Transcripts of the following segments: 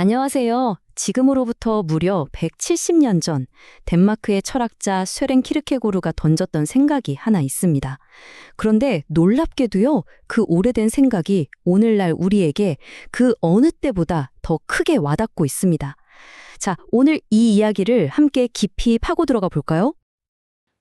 안녕하세요. 지금으로부터 무려 170년 전 덴마크의 철학자 쇠렌 키르케고르가 던졌던 생각이 하나 있습니다. 그런데 놀랍게도요, 그 오래된 생각이 오늘날 우리에게 그 어느 때보다 더 크게 와닿고 있습니다. 자, 오늘 이 이야기를 함께 깊이 파고 들어가 볼까요?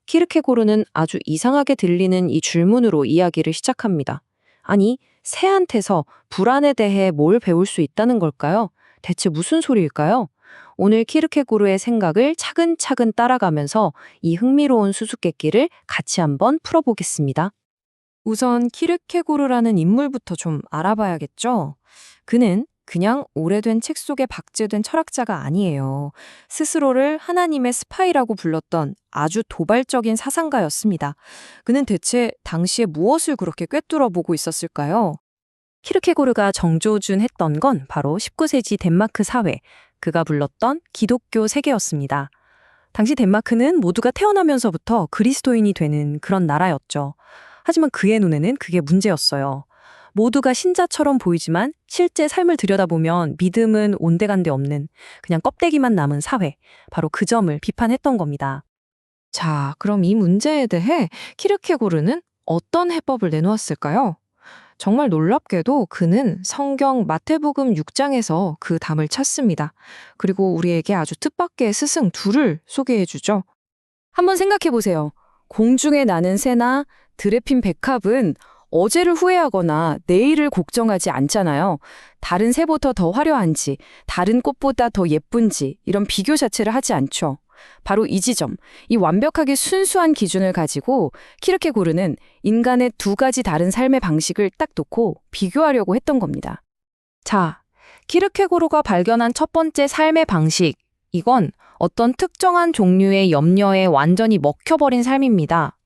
키르케고르는 아주 이상하게 들리는 이 줄문으로 이야기를 시작합니다. 아니, 새한테서 불안에 대해 뭘 배울 수 있다는 걸까요? 대체 무슨 소리일까요? 오늘 키르케고르의 생각을 차근차근 따라가면서 이 흥미로운 수수께끼를 같이 한번 풀어보겠습니다. 우선 키르케고르라는 인물부터 좀 알아봐야겠죠? 그는 그냥 오래된 책 속에 박제된 철학자가 아니에요. 스스로를 하나님의 스파이라고 불렀던 아주 도발적인 사상가였습니다. 그는 대체 당시에 무엇을 그렇게 꿰뚫어 보고 있었을까요? 키르케고르가 정조준했던 건 바로 19세기 덴마크 사회, 그가 불렀던 기독교 세계였습니다. 당시 덴마크는 모두가 태어나면서부터 그리스도인이 되는 그런 나라였죠. 하지만 그의 눈에는 그게 문제였어요. 모두가 신자처럼 보이지만 실제 삶을 들여다보면 믿음은 온데간데 없는 그냥 껍데기만 남은 사회, 바로 그 점을 비판했던 겁니다. 자, 그럼 이 문제에 대해 키르케고르는 어떤 해법을 내놓았을까요? 정말 놀랍게도 그는 성경 마태복음 6장에서 그 답을 찾습니다. 그리고 우리에게 아주 뜻밖의 스승 둘을 소개해 주죠. 한번 생각해 보세요. 공중에 나는 새나 들에 핀 백합은 어제를 후회하거나 내일을 걱정하지 않잖아요. 다른 새보다 더 화려한지, 다른 꽃보다 더 예쁜지 이런 비교 자체를 하지 않죠. 바로 이 지점, 이 완벽하게 순수한 기준을 가지고 키르케고르는 인간의 두 가지 다른 삶의 방식을 딱 놓고 비교하려고 했던 겁니다. 자, 키르케고르가 발견한 첫 번째 삶의 방식, 이건 어떤 특정한 종류의 염려에 완전히 먹혀버린 삶입니다.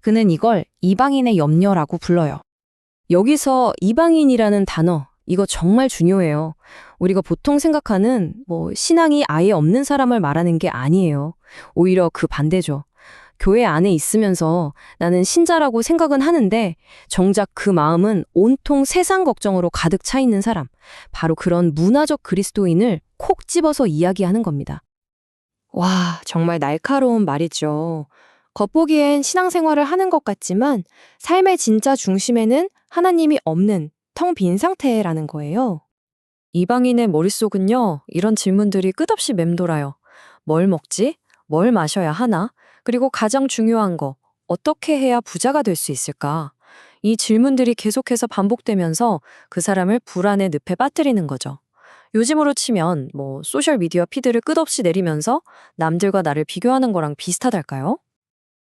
그는 이걸 이방인의 염려라고 불러요. 여기서 이방인이라는 단어, 이거 정말 중요해요. 우리가 보통 생각하는 신앙이 아예 없는 사람을 말하는 게 아니에요. 오히려 그 반대죠. 교회 안에 있으면서 나는 신자라고 생각은 하는데 정작 그 마음은 온통 세상 걱정으로 가득 차 있는 사람. 바로 그런 문화적 그리스도인을 콕 집어서 이야기하는 겁니다. 와, 정말 날카로운 말이죠. 겉보기엔 신앙생활을 하는 것 같지만 삶의 진짜 중심에는 하나님이 없는 텅 빈 상태라는 거예요. 이방인의 머릿속은요, 이런 질문들이 끝없이 맴돌아요. 뭘 먹지? 뭘 마셔야 하나? 그리고 가장 중요한 거, 어떻게 해야 부자가 될 수 있을까? 이 질문들이 계속해서 반복되면서 그 사람을 불안의 늪에 빠뜨리는 거죠. 요즘으로 치면 소셜미디어 피드를 끝없이 내리면서 남들과 나를 비교하는 거랑 비슷하달까요?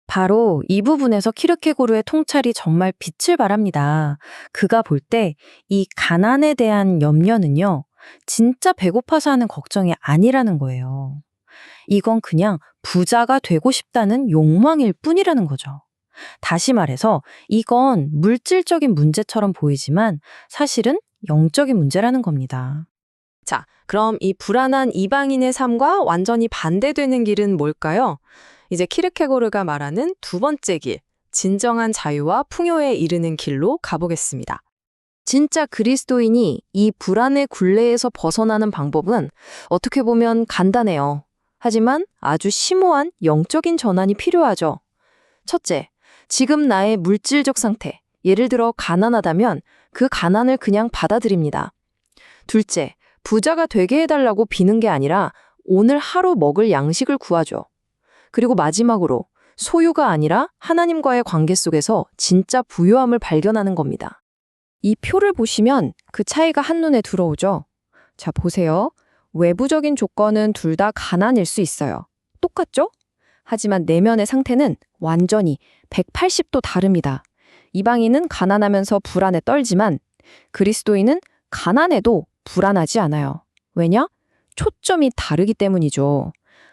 바로 이 부분에서 키르케고르의 통찰이 정말 빛을 발합니다. 그가 볼 때 이 가난에 대한 염려는요, 진짜 배고파서 하는 걱정이 아니라는 거예요. 이건 그냥 부자가 되고 싶다는 욕망일 뿐이라는 거죠. 다시 말해서 이건 물질적인 문제처럼 보이지만 사실은 영적인 문제라는 겁니다. 자, 그럼 이 불안한 이방인의 삶과 완전히 반대되는 길은 뭘까요? 이제 키르케고르가 말하는 두 번째 길, 진정한 자유와 풍요에 이르는 길로 가보겠습니다. 진짜 그리스도인이 이 불안의 굴레에서 벗어나는 방법은 어떻게 보면 간단해요. 하지만 아주 심오한 영적인 전환이 필요하죠. 첫째, 지금 나의 물질적 상태, 예를 들어 가난하다면 그 가난을 그냥 받아들입니다. 둘째, 부자가 되게 해달라고 비는 게 아니라 오늘 하루 먹을 양식을 구하죠. 그리고 마지막으로 소유가 아니라 하나님과의 관계 속에서 진짜 부요함을 발견하는 겁니다. 이 표를 보시면 그 차이가 한눈에 들어오죠. 자, 보세요. 외부적인 조건은 둘 다 가난일 수 있어요. 똑같죠? 하지만 내면의 상태는 완전히 180도 다릅니다. 이방인은 가난하면서 불안에 떨지만 그리스도인은 가난해도 불안하지 않아요. 왜냐? 초점이 다르기 때문이죠.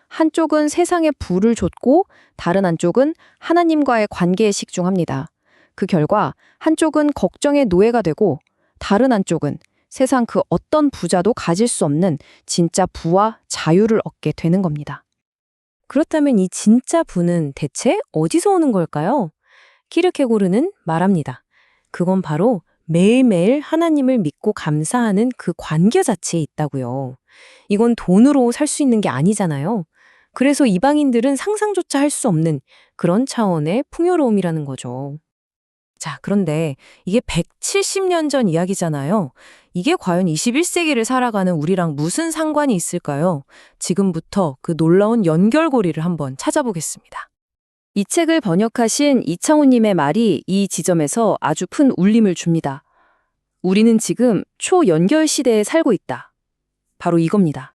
한쪽은 세상에 부를 줬고 다른 한쪽은 하나님과의 관계에 식중합니다. 그 결과 한쪽은 걱정의 노예가 되고 다른 한쪽은 세상 그 어떤 부자도 가질 수 없는 진짜 부와 자유를 얻게 되는 겁니다. 그렇다면 이 진짜 부는 대체 어디서 오는 걸까요? 키르케고르는 말합니다. 그건 바로 매일매일 하나님을 믿고 감사하는 그 관계 자체에 있다고요. 이건 돈으로 살 수 있는 게 아니잖아요. 그래서 이방인들은 상상조차 할 수 없는 그런 차원의 풍요로움이라는 거죠. 자, 그런데 이게 170년 전 이야기잖아요. 이게 과연 21세기를 살아가는 우리랑 무슨 상관이 있을까요? 지금부터 그 놀라운 연결고리를 한번 찾아보겠습니다. 이 책을 번역하신 이창훈님의 말이 이 지점에서 아주 큰 울림을 줍니다. 우리는 지금 초연결 시대에 살고 있다. 바로 이겁니다.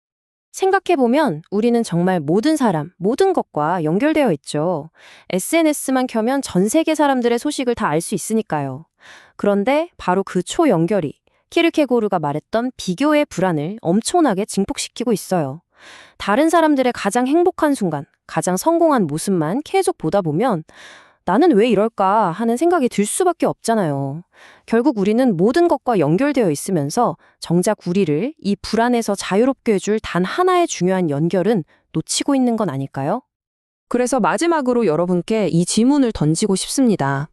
생각해보면 우리는 정말 모든 사람, 모든 것과 연결되어 있죠. SNS만 켜면 전 세계 사람들의 소식을 다 알 수 있으니까요. 그런데 바로 그 초연결이 키르케고르가 말했던 비교의 불안을 엄청나게 증폭시키고 있어요. 다른 사람들의 가장 행복한 순간, 가장 성공한 모습만 계속 보다 보면 나는 왜 이럴까 하는 생각이 들 수밖에 없잖아요. 결국 우리는 모든 것과 연결되어 있으면서 정작 우리를 이 불안에서 자유롭게 해줄 단 하나의 중요한 연결은 놓치고 있는 건 아닐까요? 그래서 마지막으로 여러분께 이 질문을 던지고 싶습니다.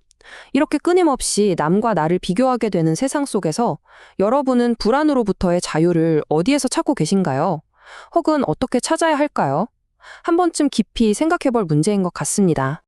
이렇게 끊임없이 남과 나를 비교하게 되는 세상 속에서 여러분은 불안으로부터의 자유를 어디에서 찾고 계신가요? 혹은 어떻게 찾아야 할까요? 한 번쯤 깊이 생각해 볼 문제인 것 같습니다.